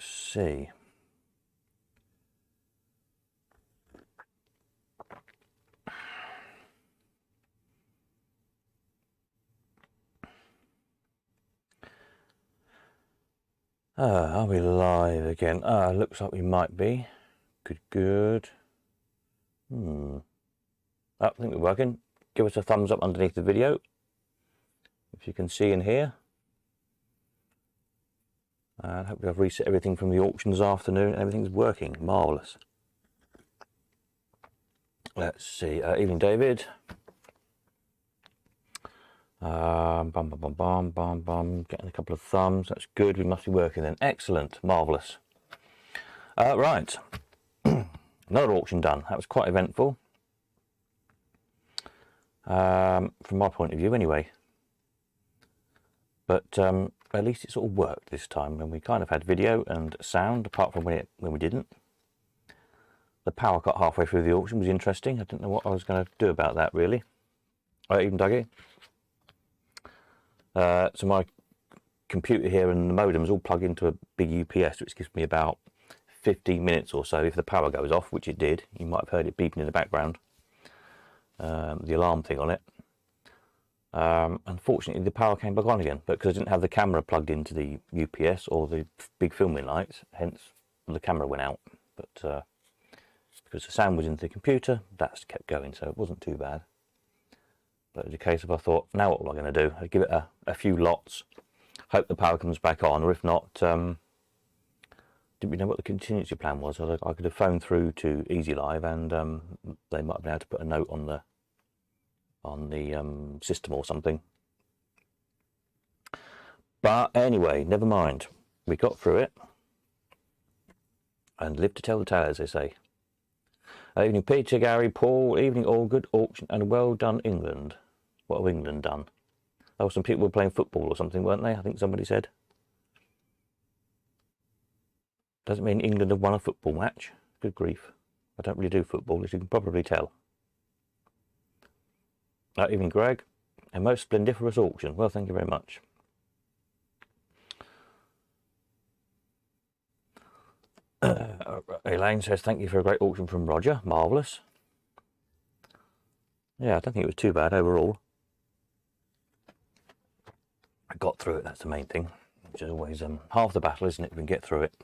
see. Are we live again? Looks like we might be. Good. I think we're working. Give us a thumbs up underneath the video if you can see and hear. Hopefully I've reset everything from the auction this afternoon and everything's working. Marvellous. Let's see. Evening, David. Getting a couple of thumbs. That's good. We must be working then. Excellent. Marvellous. Right. Another auction done. That was quite eventful. From my point of view anyway. But at least it sort of worked this time, and we kind of had video and sound, apart from when we didn't. The power cut halfway through the auction was interesting. I didn't know what I was going to do about that, really. Even Dougie. So my computer here and the modem's all plugged into a big UPS, which gives me about 15 minutes or so if the power goes off, which it did. You might have heard it beeping in the background, the alarm thing on it. Unfortunately, the power came back on again, but because I didn't have the camera plugged into the UPS or the big filming lights, hence the camera went out. But because the sound was into the computer, that's kept going, so it wasn't too bad. But it's a case of I thought, now what am I going to do? I'd give it a few lots, hope the power comes back on, or if not, didn't we know what the contingency plan was? I could have phoned through to Easy Live, and they might have been able to put a note on the system or something. But anyway, never mind. We got through it and lived to tell the tale, as they say. Evening, Peter, Gary, Paul. Evening, all. Good auction and well done, England. What have England done? Oh, some people were playing football or something, weren't they? I think somebody said. Doesn't mean England have won a football match. Good grief. I don't really do football, as you can probably tell. Evening, Greg. A most splendiferous auction. Well, thank you very much. Elaine says, thank you for a great auction from Roger. Marvellous. Yeah, I don't think it was too bad overall. I got through it, that's the main thing. Which is always half the battle, isn't it, if we can get through it.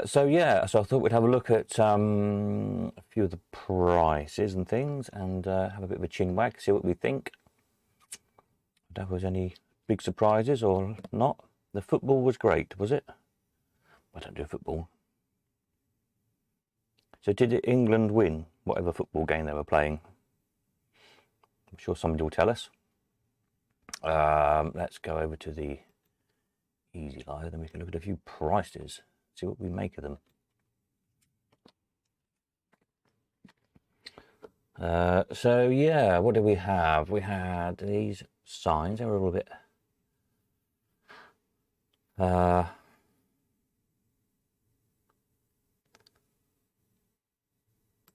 So yeah, so I thought we'd have a look at a few of the prices and things, and have a bit of a chin wag, see what we think. I don't know if there was any big surprises or not. The football was great, was it? I don't do football. So did England win whatever football game they were playing? I'm sure somebody will tell us. Let's go over to the Easy Live, then we can look at a few prices, see what we make of them. So yeah, what did we have? We had these signs. They were a little bit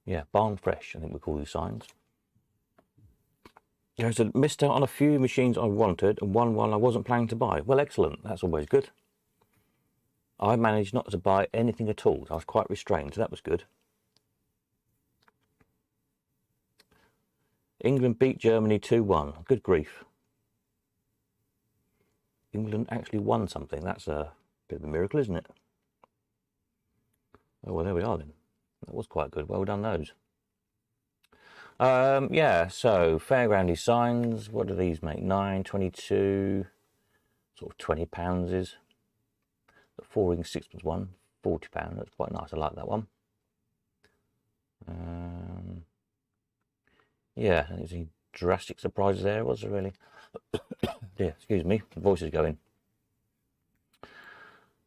yeah, barn fresh, I think we call these signs. I said, missed out on a few machines I wanted and one I wasn't planning to buy. Well, excellent. That's always good. I managed not to buy anything at all. I was quite restrained, so that was good. England beat Germany 2-1. Good grief. England actually won something. That's a bit of a miracle, isn't it? Oh, well, there we are then. That was quite good. Well done, those. Yeah, so fairgroundy signs. What do these make? 9.22, sort of £20 is. The 4-ring sixpence one, £40. That's quite nice. I like that one. Yeah, I think there's any drastic surprises there, was there really? Yeah, excuse me, the voice is going.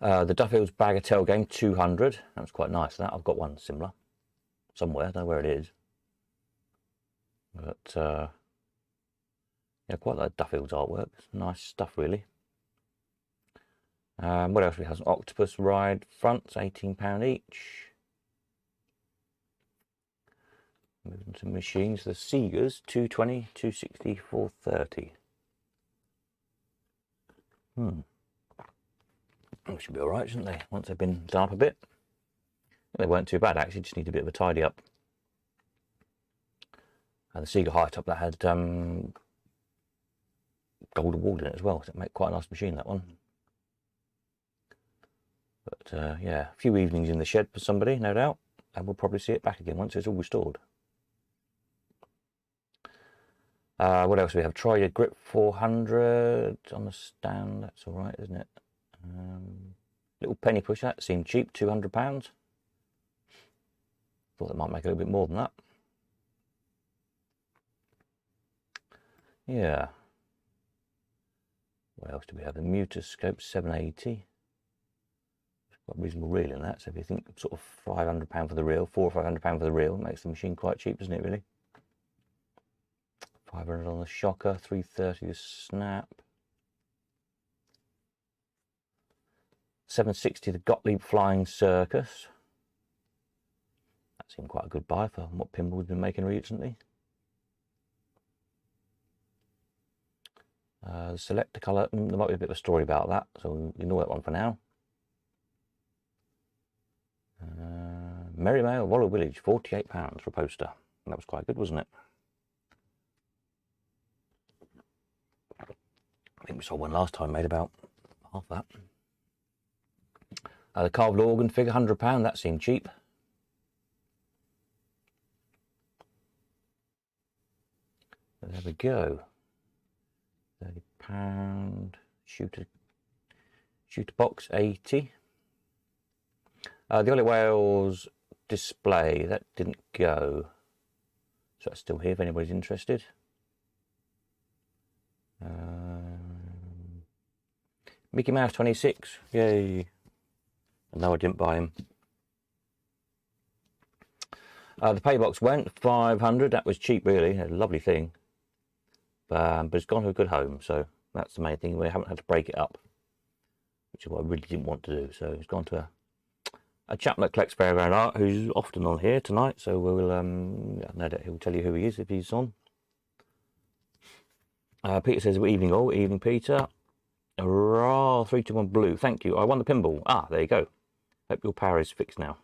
The Duffield's Bagatelle game, 200. That was quite nice. That I've got one similar somewhere. I don't know where it is, but yeah, quite like Duffield's artwork. Nice stuff, really. What else we have? Some octopus ride fronts, £18 each. Moving to machines. The Seegers, 220, 260, 430. They should be alright, shouldn't they? Once they've been done up a bit. They weren't too bad actually, just need a bit of a tidy up. And the Seagull high top that had gold award in it as well, so it made quite a nice machine, that one. But yeah, a few evenings in the shed for somebody, no doubt, and we'll probably see it back again once it's all restored. What else do we have? Try your grip 400 on the stand. That's all right, isn't it? Little penny pusher, that seemed cheap, £200. Thought that might make a little bit more than that. Yeah. What else do we have? The Mutascope 780. Quite reasonable reel in that. So if you think sort of £500 for the reel, £400 or £500 for the reel, makes the machine quite cheap, doesn't it? Really. 500 on the shocker, 330 the snap. 760 the Gottlieb Flying Circus. That seemed quite a good buy for what pinball we've been making recently. The selector colour, there might be a bit of a story about that, so ignore that one for now. Merrymail Wallow Village, £48 for a poster. That was quite good, wasn't it? I think we saw one last time, made about half that. The carved organ figure, £100, that seemed cheap. There we go. £30. Shooter box, 80. The Ollie Wales display, that didn't go. So that's still here if anybody's interested. Mickey Mouse 26, yay. No, I didn't buy him. The pay box went 500. That was cheap, really. A lovely thing, but it's gone to a good home, so that's the main thing. We haven't had to break it up, which is what I really didn't want to do. So it's gone to a chap that collects fairground art, who's often on here tonight. So we'll no doubt he'll tell you who he is if he's on. Peter says, "Good evening, all. Evening, Peter. Hurrah! 321 blue. Thank you. I won the pinball. Ah, there you go. Hope your power is fixed now."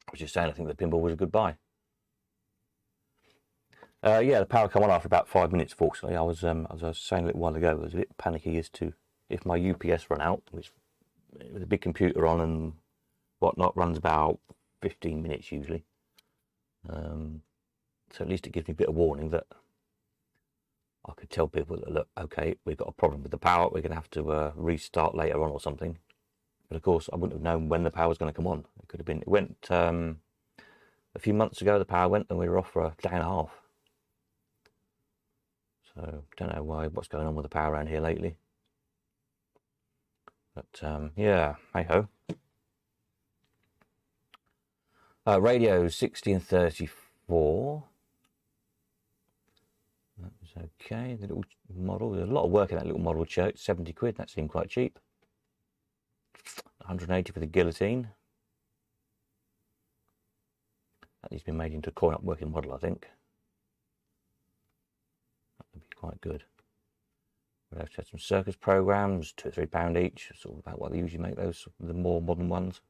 I was just saying, I think the pinball was a good buy. Yeah, the power come on after about 5 minutes. Fortunately, as I was saying a little while ago, I was a bit panicky as to if my UPS run out, which with a big computer on and whatnot runs about 15 minutes usually. So at least it gives me a bit of warning that I could tell people that, look, okay, we've got a problem with the power. We're going to have to restart later on or something. But of course, I wouldn't have known when the power was going to come on. It could have been. It went a few months ago. The power went, and we were off for a day and a half. So don't know what's going on with the power around here lately. But yeah, hey ho. Radio 60 and 34. That was okay. The little model. There's a lot of work in that little model church. 70 quid. That seemed quite cheap. 180 for the guillotine. That needs to be made into a coin-up working model, I think. That would be quite good. We'll have to have some circus programs, £2 or £3 each. Sort of about what they usually make those, the more modern ones.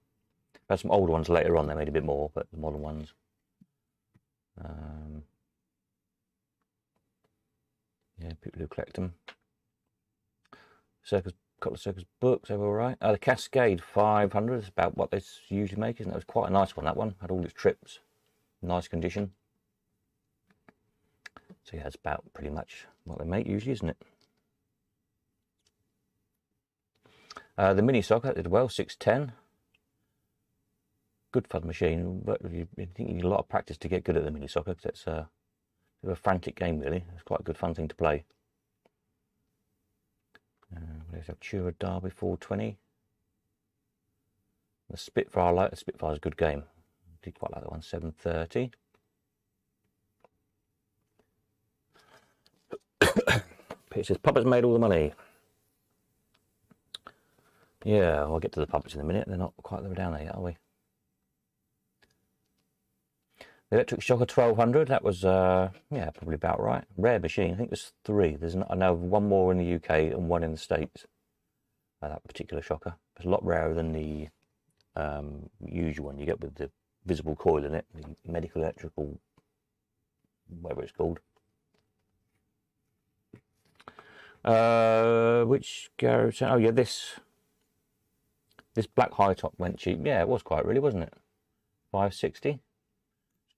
We've had some older ones later on. They made a bit more, but the modern ones. Yeah, people who collect them. Couple of circus books, they were all right. The Cascade 500 is about what they usually make, isn't it? It was quite a nice one, that one. Had all its trips, nice condition. So yeah, it's about pretty much what they make usually, isn't it? The mini socket did well, 610. Good fun machine, but you think you need a lot of practice to get good at the mini socket, because it's a frantic game, really. It's quite a good fun thing to play. There's a Tura Derby 420. The Spitfire, I like the Spitfire's a good game. I did quite like that one, 730. Peter says, puppets made all the money. Yeah, I'll get to the puppets in a minute. They're not quite down there yet, are we? The electric shocker 1200, that was, yeah, probably about right. Rare machine, I think there's 3. I know of one more in the UK and one in the States. that particular shocker. It's a lot rarer than the usual one you get with the visible coil in it, the medical electrical, whatever it's called. Which garage? Oh yeah, this black high top went cheap. Yeah, it was quite, really, wasn't it? 560.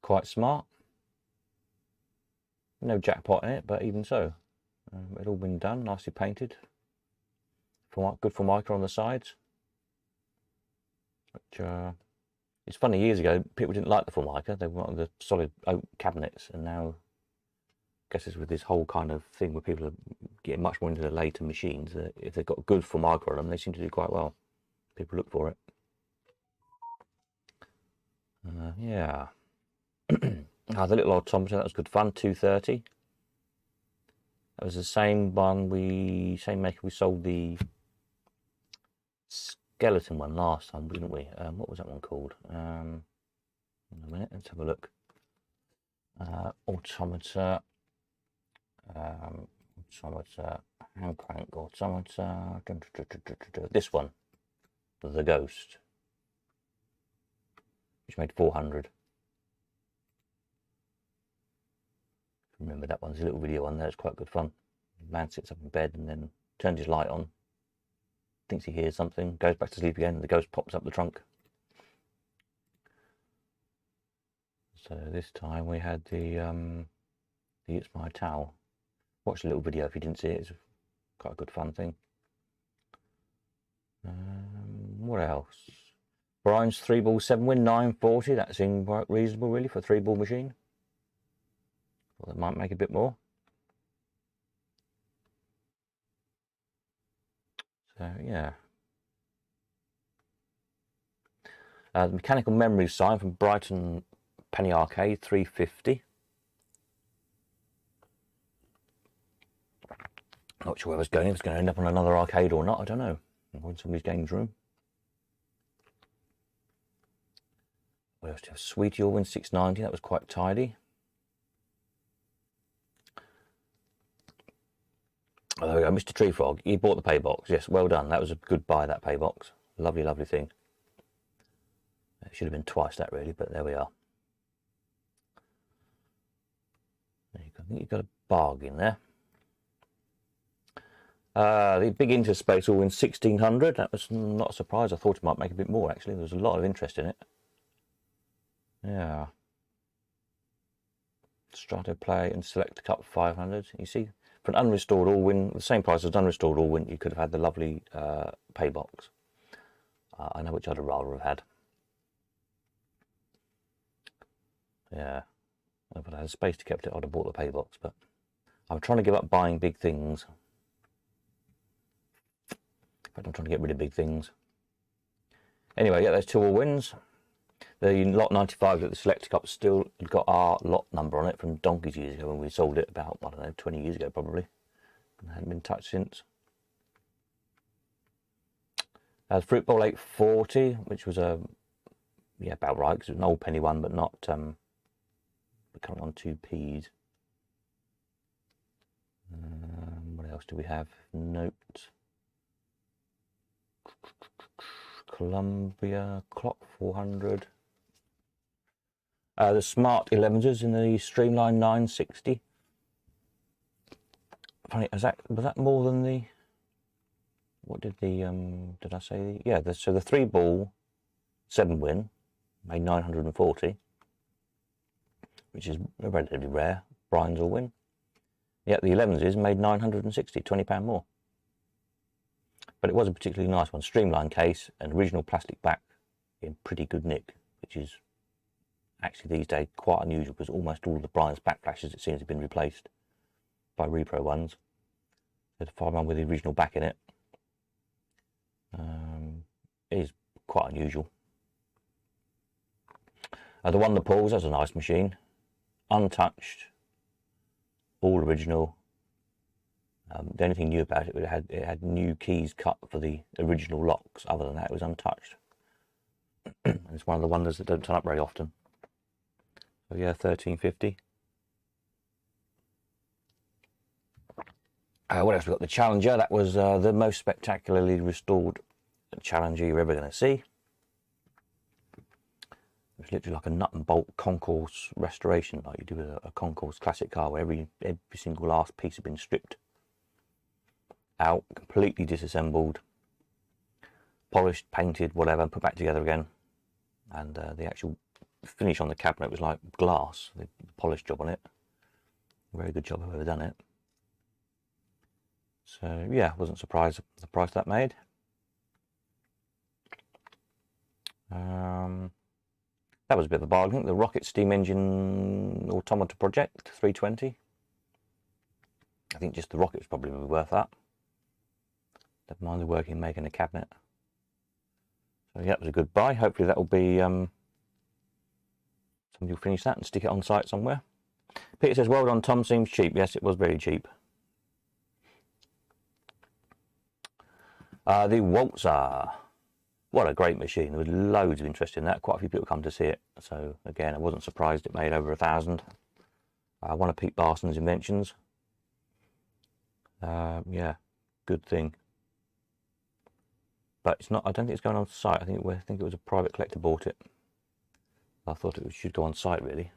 Quite smart. No jackpot in it, but even so, it's all been done, nicely painted. Good Formica on the sides. Which it's funny, years ago people didn't like the Formica. They wanted the solid oak cabinets, and now I guess it's with this whole kind of thing where people are getting much more into the later machines. If they've got good Formica on them, they seem to do quite well. People look for it. Yeah. The little automaton, that was good fun. 230. That was the same one same maker we sold the skeleton one last time, didn't we? What was that one called? In a minute, let's have a look. Automata, hand crank automata. This one, the Ghost, which made 400. Remember that one's a little video on there. It's quite good fun. The man sits up in bed and then turns his light on, thinks he hears something, goes back to sleep again, and the ghost pops up the trunk. So this time we had the It's My Towel. Watch the little video if you didn't see it. It's quite a good fun thing. What else? Brian's 3-ball 7-win 940. That seemed quite reasonable, really, for a 3-ball machine. Well, they might make a bit more. So yeah. The mechanical memory sign from Brighton Penny Arcade, 350. Not sure where I was going. If it's going to end up on another arcade or not, I don't know. Or in somebody's games room. What else do you have? Sweetie Allwyn 690. That was quite tidy. Oh, there we go. Mr. Tree Frog. He bought the pay box. Yes, well done. That was a good buy, that pay box. Lovely, lovely thing. It should have been twice that, really, but there we are. There you go. I think you've got a bargain there. The big Interspace Allwyn 1600. That was not a surprise. I thought it might make a bit more, actually. There was a lot of interest in it. Yeah. Strato Play and Select Cup 500. You see, for an unrestored Allwyn, the same price as unrestored Allwyn, you could have had the lovely pay box. I know which I'd rather have had. Yeah. If I had space to keep it, I'd have bought the pay box, but I'm trying to give up buying big things. In fact, I'm trying to get rid of big things. Anyway, yeah, there's 2 Allwyns. The lot 95 at the Select Cup still got our lot number on it from donkeys years ago when we sold it about, I don't know, 20 years ago probably. And hadn't been touched since. The Fruit Bowl 840, which was yeah, about right, because it was an old penny one, but not coming on 2p's. What else do we have? Note. Columbia Clock 400. The Smart 11s in the Streamline 960. Funny, was that more than the? What did the did I say? Yeah, so the 3-ball 7-win made 940, which is relatively rare. Brian's Allwyn. Yeah, the 11s made 960, £20 more. But it was a particularly nice one. Streamline case and original plastic back in pretty good nick, which is actually these days quite unusual because almost all of the Brian's back flashes, it seems, have been replaced by repro ones. So to find one with the original back in it is quite unusual. The one that pulls, that's a nice machine. Untouched, all original. The only thing new about it, it had new keys cut for the original locks. Other than that, it was untouched. And it's one of the wonders that don't turn up very often. So yeah, 1350. What else? We got the Challenger. That was the most spectacularly restored Challenger you're ever going to see. It was literally like a nut and bolt concourse restoration, like you do with a concourse classic car, where every single last piece had been stripped out, completely disassembled, polished, painted, whatever, put back together again. And the actual finish on the cabinet was like glass, the polish job on it. Very good job, whoever done it. So yeah, wasn't surprised at the price that made. That was a bit of a bargain. The Rocket Steam Engine Automata Project 320. I think just the rocket was probably worth that. Never mind the work in making a cabinet. So yeah, that was a good buy. Hopefully that will be somebody will finish that and stick it on site somewhere. Peter says, well done Tom, seems cheap. Yes, it was very cheap. The Waltzer. What a great machine. There was loads of interest in that. Quite a few people come to see it. So again, I wasn't surprised it made over 1,000. One of Pete Barson's inventions. Yeah, good thing. But it's not. I don't think it's going on site. I think it was a private collector bought it. I thought it should go on site really.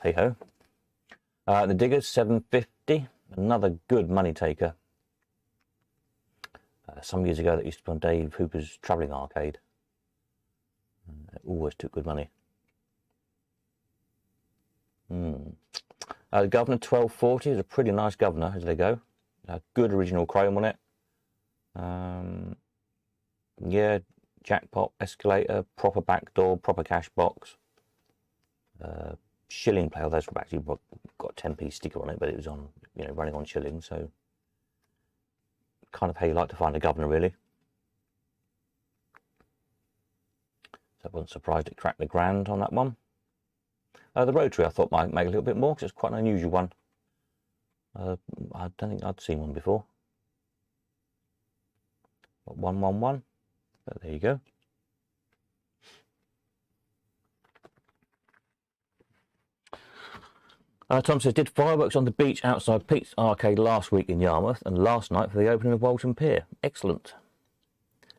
Hey ho. The Diggers 750. Another good money taker. Some years ago that used to be on Dave Hooper's travelling arcade. It always took good money. The Governor 1240 is a pretty nice Governor as they go. Good original chrome on it. Yeah, jackpot, escalator, proper back door, proper cash box. Shilling play, those were actually got a 10p sticker on it, but it was on, running on shilling, so kind of how you like to find a Governor really. So I wasn't surprised it cracked the grand on that one. The Rotary I thought might make a little bit more because it's quite an unusual one. I don't think I'd seen one before. Got 111, but there you go. Tom says, did fireworks on the beach outside Pete's Arcade last week in Yarmouth and last night for the opening of Walton Pier. Excellent.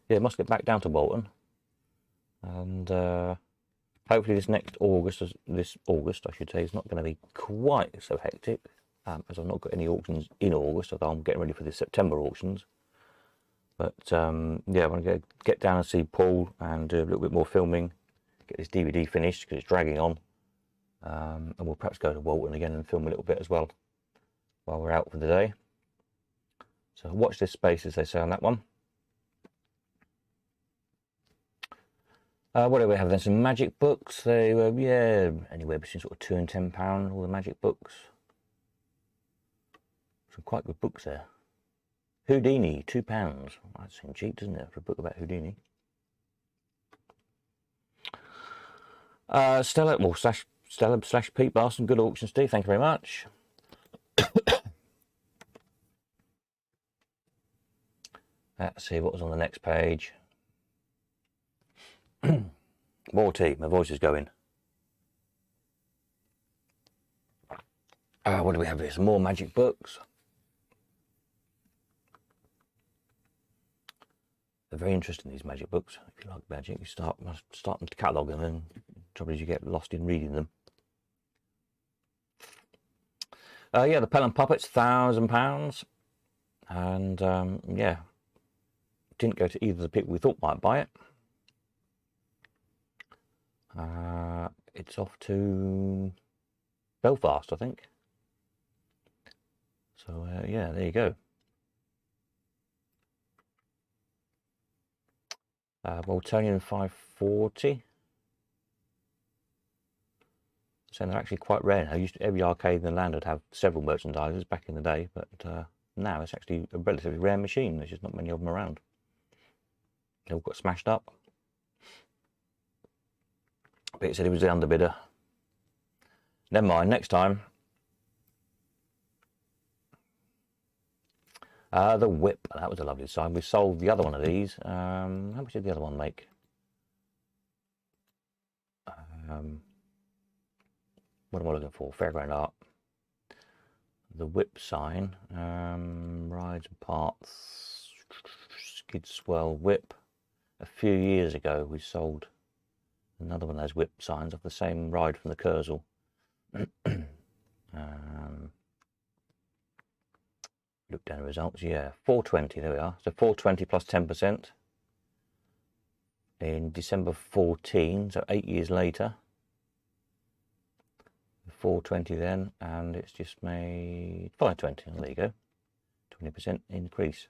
Yeah, must get back down to Walton. And hopefully this August, I should say, is not going to be quite so hectic, as I've not got any auctions in August, although I'm getting ready for the September auctions. But yeah, I want to get down and see Paul and do a little bit more filming, get this DVD finished because it's dragging on. And we'll perhaps go to Walton again and film a little bit as well while we're out for the day. So watch this space, as they say on that one. What do we have then? Some magic books. They were, yeah, anywhere between sort of £2 and £10, all the magic books. Some quite good books there. Houdini, £2. That seems cheap, doesn't it, for a book about Houdini? Stella, well, Stella/Pete Barson, good auction, Steve. Thank you very much. Let's see what was on the next page. More tea. My voice is going. What do we have here? Some more magic books. They're very interesting, these magic books. If you like magic, you start them to catalogue them, and the trouble is you get lost in reading them. Yeah, the Pelham Puppets, £1,000, and yeah, didn't go to either of the people we thought might buy it. It's off to Belfast, I think. So yeah, there you go. Waltonian 540. So they're actually quite rare now. Every arcade in the land would have several merchandisers back in the day, but now it's actually a relatively rare machine. There's just not many of them around. They all got smashed up. But he said he was the underbidder. Never mind, next time. The Whip, that was a lovely design. We sold the other one of these. How much did the other one make? What am I looking for? Fairground Art. the whip sign, rides and parts, skid swell whip. A few years ago we sold another one of those whip signs off the same ride from the Kurzel. Look down the results, yeah, 420, there we are. So 420 plus 10% in December 14, so 8 years later. 420 then, and it's just made 520. Well, there you go, 20% increase.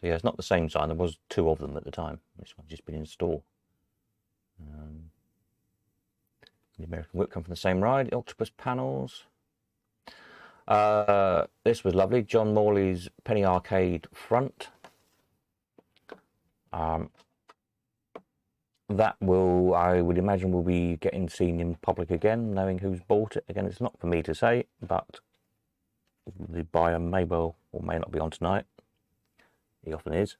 So yeah, it's not the same sign. There was 2 of them at the time. This one's just been in store. The American whip come from the same ride. Octopus panels. This was lovely. John Morley's Penny Arcade front. That will, I would imagine, will be getting seen in public again, knowing who's bought it. Again, it's not for me to say, but the buyer may well or may not be on tonight. He often is.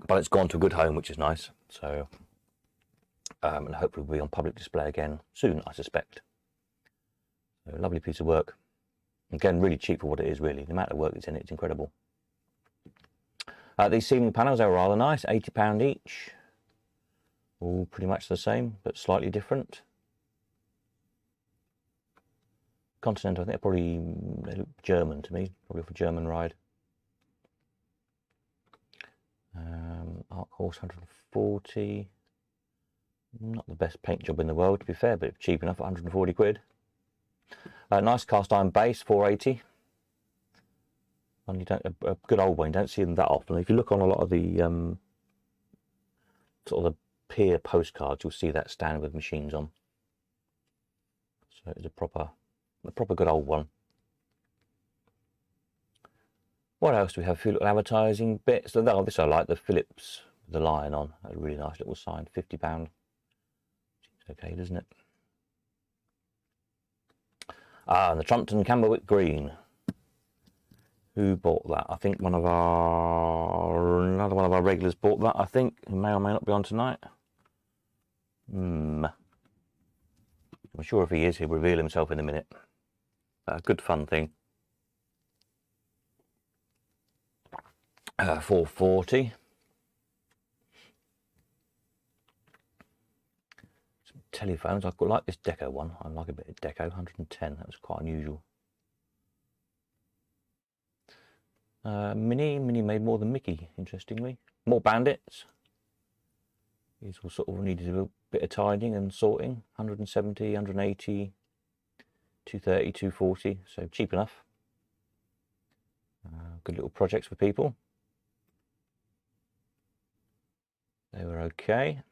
But it's gone to a good home, which is nice. So, and hopefully will be on public display again soon, I suspect. So, lovely piece of work. Again, really cheap for what it is, really. The amount of work that's in it is incredible. These ceiling panels are rather nice, £80 each. All pretty much the same, but slightly different. Continental, I think they look German to me, probably for German ride. Arc Horse 140. Not the best paint job in the world, to be fair, but cheap enough, 140 quid. Nice cast iron base, 480. And you don't, a good old one, you don't see them that often. If you look on a lot of the sort of the pier postcards, you'll see that stand with machines on. So it's a proper good old one. What else do we have? A few little advertising bits. Oh, this I like, the Phillips with the lion on. A really nice little sign, £50. Seems okay, doesn't it? And the Trumpton Camberwick Green. Who bought that? I think another one of our regulars bought that, I think. He may or may not be on tonight. I'm sure if he is, he'll reveal himself in a minute. Good fun thing. 440. Some telephones. I quite like this deco one. I like a bit of deco. 110. That was quite unusual. Minnie made more than Mickey, interestingly. More bandits. These will sort of need a bit of tidying and sorting. 170, 180, 230, 240. So cheap enough. Good little projects for people. They were okay.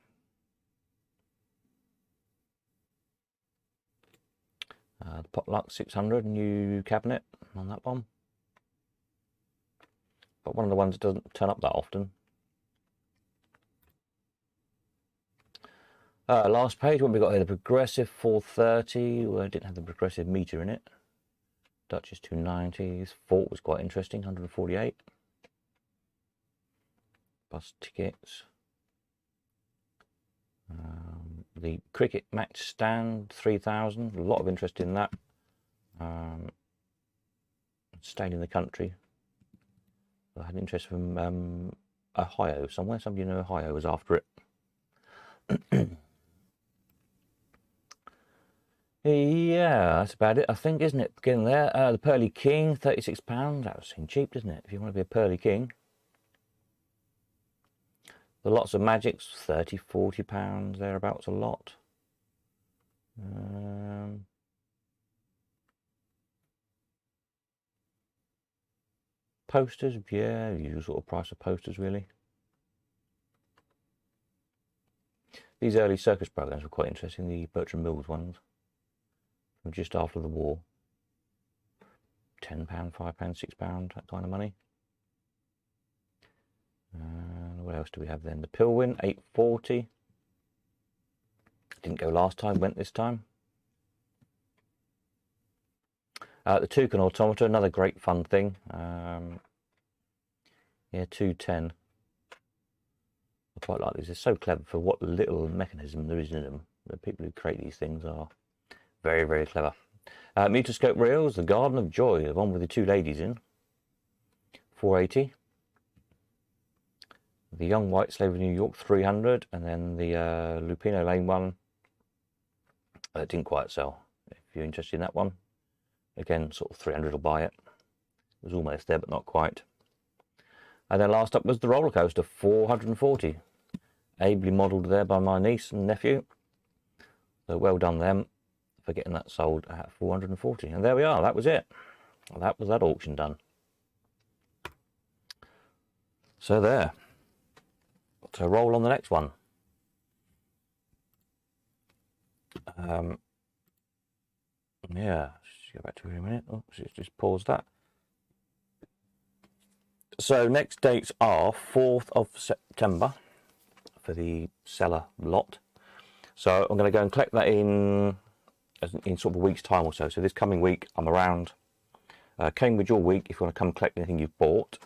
The Potluck 600, new cabinet on that one. But one of the ones that doesn't turn up that often. Last page, what we got here? The Progressive 430. Well, it didn't have the Progressive meter in it. Duchess 290. This Fort was quite interesting, 148. Bus tickets. The cricket match stand, 3,000. A lot of interest in that. Staying in the country. I had interest from Ohio somewhere. Somebody in Ohio was after it. Yeah, that's about it, I think, isn't it? Getting there. The Pearly King, £36. That would seem cheap, doesn't it? If you want to be a Pearly King. The Lots of Magics, £30, £40, thereabouts a lot. Posters, yeah, usual sort of price of posters, really. These early circus programs were quite interesting, the Bertram Mills ones from just after the war. £10, £5, £6, that kind of money. What else do we have then? The Pilwin, £8.40. Didn't go last time, went this time. The Toucan Automata, another great fun thing. Yeah, 210. I quite like these. They're so clever for what little mechanism there is in them. The people who create these things are very, very clever. Mutoscope reels, the Garden of Joy, the one with the two ladies in, 480. The Young White Slave of New York, 300, and then the Lupino Lane one didn't quite sell. If you're interested in that one, again, sort of 300 will buy it. It was almost there, but not quite. And then last up was the roller coaster, 440, ably modelled there by my niece and nephew. So well done them for getting that sold at 440. And there we are. That was it. That was that auction done. So there. So roll on the next one. Yeah, just go back to it in a minute. Oh, just pause that. So next dates are 4th of September for the seller lot. So I'm going to go and collect that in sort of a week's time or so. So this coming week I'm around Cambridge all week if you want to come collect anything you've bought.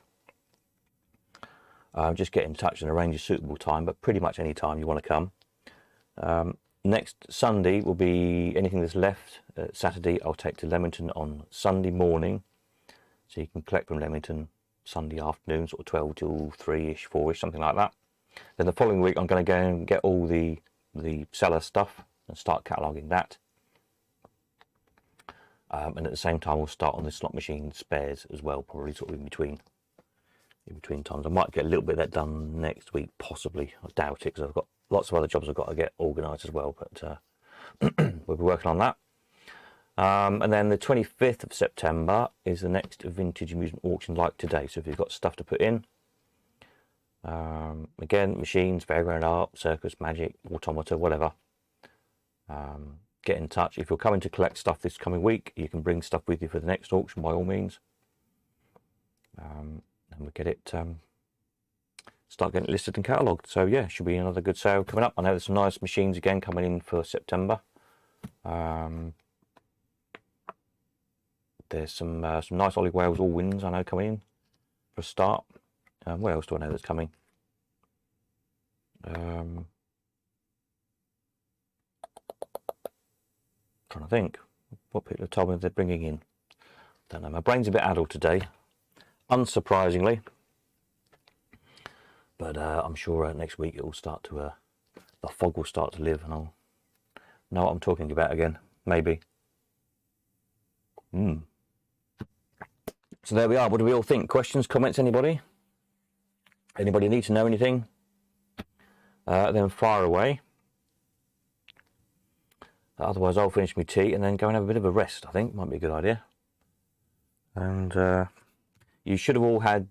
Just get in touch and arrange a suitable time, but pretty much any time you want to come. Next Sunday will be anything that's left. Saturday I'll take to Leamington on Sunday morning, so you can collect from Leamington Sunday afternoon, sort of 12 till 3ish, 4ish, something like that. Then the following week I'm going to go and get all the seller stuff and start cataloguing that. And at the same time we'll start on the slot machine spares as well, probably sort of in between times. I might get a little bit of that done next week, possibly. I doubt it, because I've got lots of other jobs I've got to get organised as well, but we'll be working on that. And then the 25th of September is the next Vintage Amusement Auction like today. So if you've got stuff to put in, again, machines, fairground art, circus, magic, automata, whatever, get in touch. If you're coming to collect stuff this coming week, you can bring stuff with you for the next auction by all means. And we'll get it, start getting it listed and catalogued. So yeah, should be another good sale coming up. I know there's some nice machines again coming in for September. There's some nice Ollie Wales All Wins I know coming in for a start. What else do I know that's coming? Trying to think what people have told me they're bringing in. Don't know. My brain's a bit addled today, unsurprisingly. But I'm sure next week it will start to, the fog will start to live, and I'll know what I'm talking about again. Maybe. So there we are. What do we all think? Questions, comments, anybody? Anybody need to know anything? Then fire away. Otherwise, I'll finish my tea and then go and have a bit of a rest. I think might be a good idea. And you should have all had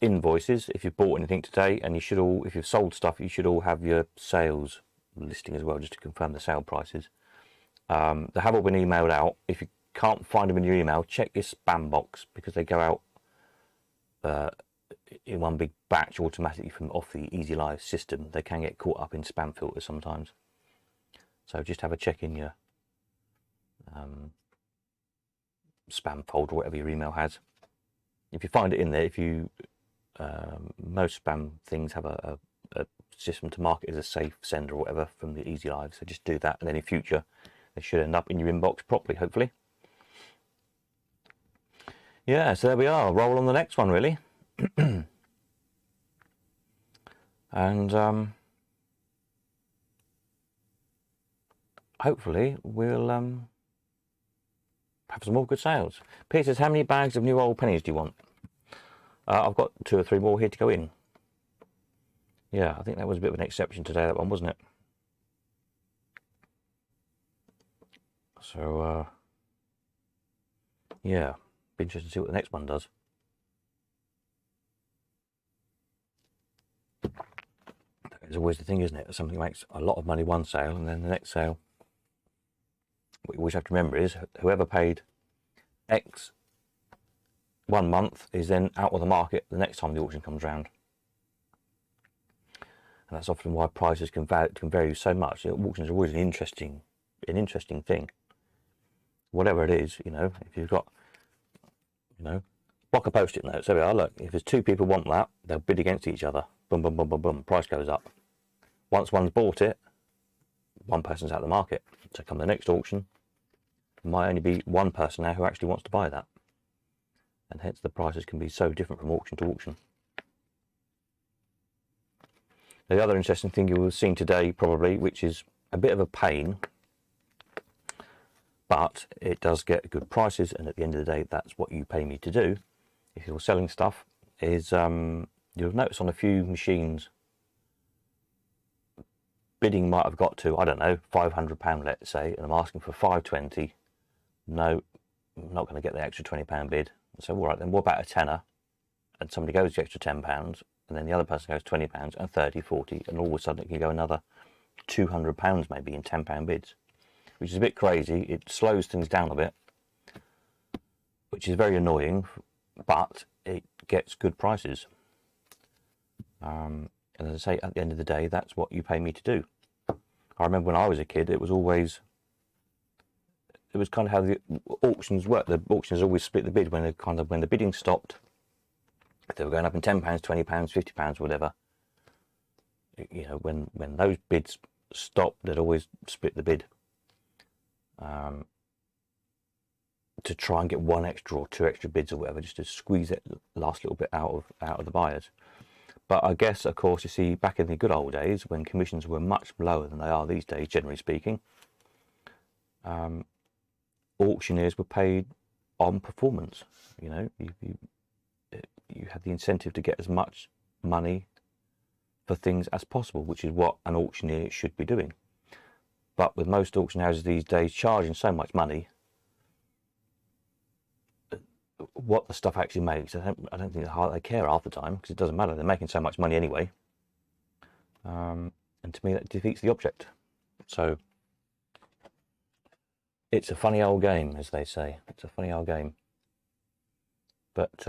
invoices if you've bought anything today, and you should all, if you've sold stuff, you should all have your sales listing as well, just to confirm the sale prices. They have all been emailed out. If you can't find them in your email, check your spam box, because they go out in one big batch automatically from off the Easy Live system. They can get caught up in spam filters sometimes. So just have a check in your spam folder, whatever your email has. If you find it in there, if you most spam things have a system to mark it as a safe sender or whatever from the Easy Live, so just do that, and then in future they should end up in your inbox properly, hopefully. Yeah, so there we are. Roll on the next one, really. And hopefully we'll have some more good sales. Peter says, how many bags of new old pennies do you want? I've got 2 or 3 more here to go in. Yeah, I think that was a bit of an exception today, that one, wasn't it? So, yeah, be interesting to see what the next one does. It's always the thing, isn't it? Something makes a lot of money one sale, and then the next sale, what you always have to remember is whoever paid X 1 month is then out of the market the next time the auction comes round. And that's often why prices can vary so much. Auctions are always an interesting thing. Whatever it is, you know, if you've got, you know, block a post-it note. So there we are, look, if there's 2 people want that, they'll bid against each other. Boom, boom, boom, boom, boom, price goes up. Once one's bought it, one person's out of the market. So come the next auction, there might only be one person now who actually wants to buy that. And hence the prices can be so different from auction to auction. The other interesting thing you will have seen today probably, which is a bit of a pain, but it does get good prices, and at the end of the day that's what you pay me to do if you're selling stuff, is you'll notice on a few machines bidding might have got to, I don't know, £500, let's say, and I'm asking for 520. No, I'm not going to get the extra £20 bid. So all right, then what about a tenner? And somebody goes the extra £10, and then the other person goes £20 and 30, 40, and all of a sudden it can go another £200 maybe in £10 bids, which is a bit crazy. It slows things down a bit, which is very annoying, but it gets good prices. And as I say, at the end of the day, that's what you pay me to do. I remember when I was a kid, it was kind of how the auctions worked. The auctions always split the bid when the bidding stopped. If they were going up in £10, £20, £50, whatever, you know, when those bids stopped, they'd always split the bid to try and get one extra or two extra bids or whatever, just to squeeze that last little bit out of the buyers. But I guess, of course, you see, back in the good old days when commissions were much lower than they are these days, generally speaking, auctioneers were paid on performance. You know, you had the incentive to get as much money for things as possible, which is what an auctioneer should be doing. But with most auction houses these days charging so much money, what the stuff actually makes, I don't think they care half the time, because it doesn't matter. They're making so much money anyway. And to me, that defeats the object. So it's a funny old game, as they say. It's a funny old game. But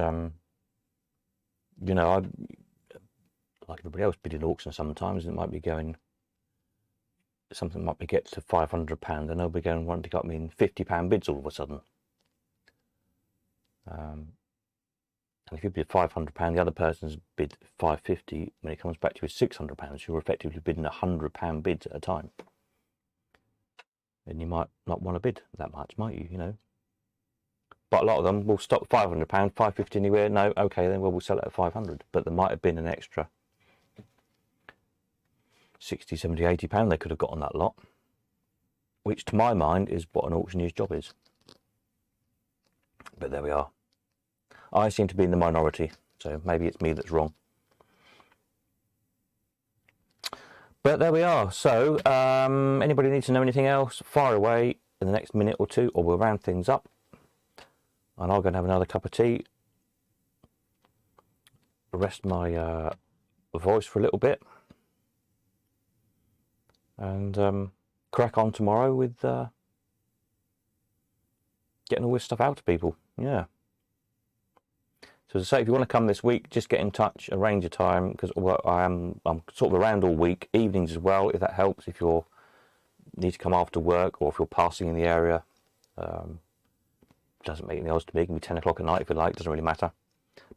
you know, like everybody else, bidding auction sometimes, it might be going, something might be get to £500, and they'll be going wanting to got me in £50 bids all of a sudden. And if you bid £500, the other person's bid £550. When it comes back to you with £600, you're effectively bidding £100 bids at a time. And you might not want to bid that much, might you? You know. But a lot of them will stop £500, £550 anywhere. No, okay, then we'll sell it at £500. But there might have been an extra £60, £70, £80 they could have got on that lot, which to my mind is what an auctioneer's job is. But there we are. I seem to be in the minority, so maybe it's me that's wrong. But there we are. So anybody needs to know anything else, fire away in the next minute or two, or we'll round things up. And I'll go and have another cup of tea, rest my voice for a little bit, and crack on tomorrow with getting all this stuff out to people. Yeah. So as I say, if you want to come this week, just get in touch, arrange a time, because I'm sort of around all week, evenings as well, if that helps. If you need to come after work, or if you're passing in the area, doesn't make any odds to me. It can be 10 o'clock at night if you like, doesn't really matter.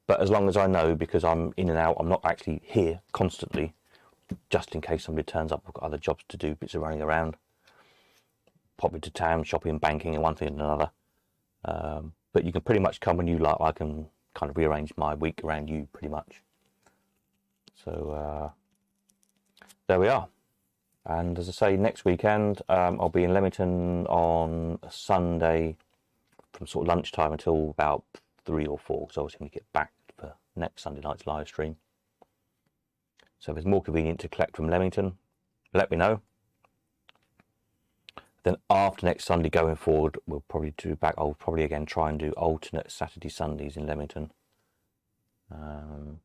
But as long as I know, because I'm in and out, I'm not actually here constantly, just in case somebody turns up. I've got other jobs to do, bits of running around, pop into town, shopping, banking, and one thing and another. But you can pretty much come when you like. I can kind of rearrange my week around you pretty much. So there we are. And as I say, next weekend I'll be in Leamington on a Sunday from sort of lunchtime until about 3 or 4, so obviously we get back for next Sunday night's live stream. So if it's more convenient to collect from Leamington, let me know. Then after next Sunday going forward, we'll probably do back. I'll probably again try and do alternate Saturday, Sundays in Leamington. For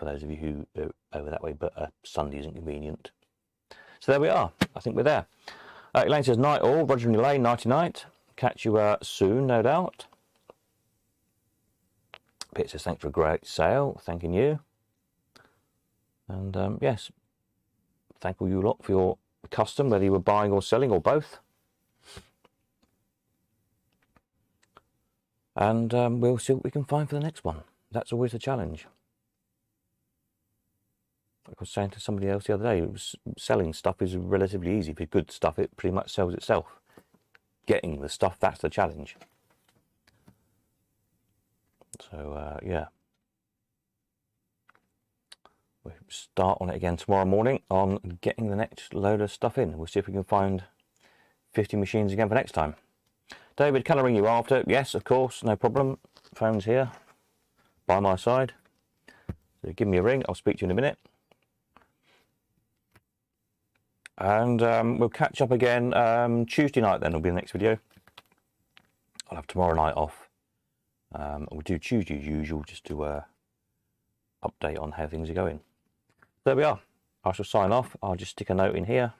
those of you who are over that way, but Sunday isn't convenient. So there we are. I think we're there. Elaine says, night all. Roger and Elaine, nighty night. Catch you soon, no doubt. Pete says, thanks for a great sale. Thanking you. And yes, thank all you lot for your custom, whether you were buying or selling or both. And we'll see what we can find for the next one. That's always a challenge. like I was saying to somebody else the other day, selling stuff is relatively easy. If it's good stuff, it pretty much sells itself. Getting the stuff, that's the challenge. So yeah, we'll start on it again tomorrow morning on getting the next load of stuff in. We'll see if we can find 50 machines again for next time. David, can I ring you after? Yes, of course, no problem. Phone's here by my side. So give me a ring, I'll speak to you in a minute. And we'll catch up again Tuesday night then, will be the next video. I'll have tomorrow night off. We'll do Tuesday as usual, just to update on how things are going. There we are. I shall sign off. I'll just stick a note in here.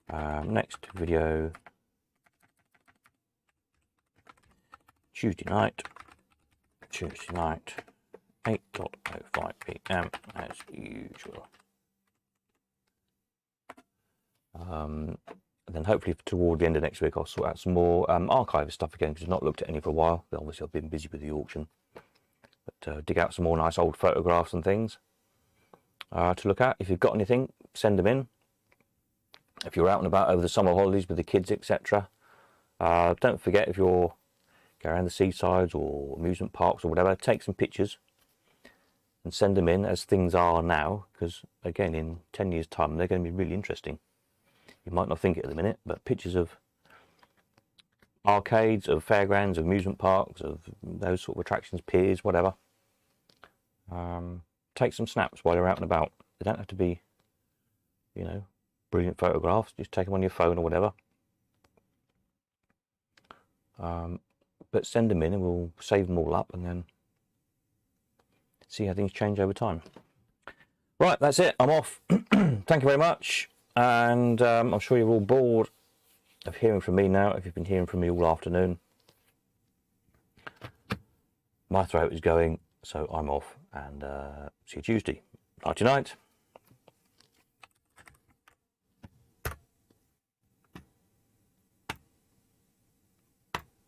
Next video Tuesday night, 8:05 PM as usual. And then hopefully toward the end of next week I'll sort out some more archive stuff again, because I've not looked at any for a while. But obviously I've been busy with the auction. But dig out some more nice old photographs and things to look at. If you've got anything, send them in. If you're out and about over the summer holidays with the kids, etc. Don't forget, if you're going around the seasides or amusement parks or whatever, take some pictures and send them in as things are now, because again in 10 years time they're going to be really interesting. You might not think it at the minute, but pictures of arcades, of fairgrounds, of amusement parks, of those sort of attractions, piers, whatever. Take some snaps while you're out and about. They don't have to be, you know, brilliant photographs. Just take them on your phone or whatever. But send them in and we'll save them all up and then see how things change over time. Right, that's it. I'm off. Thank you very much. And I'm sure you're all bored of hearing from me now, if you've been hearing from me all afternoon. My throat is going, so I'm off, and see you Tuesday. Night to night.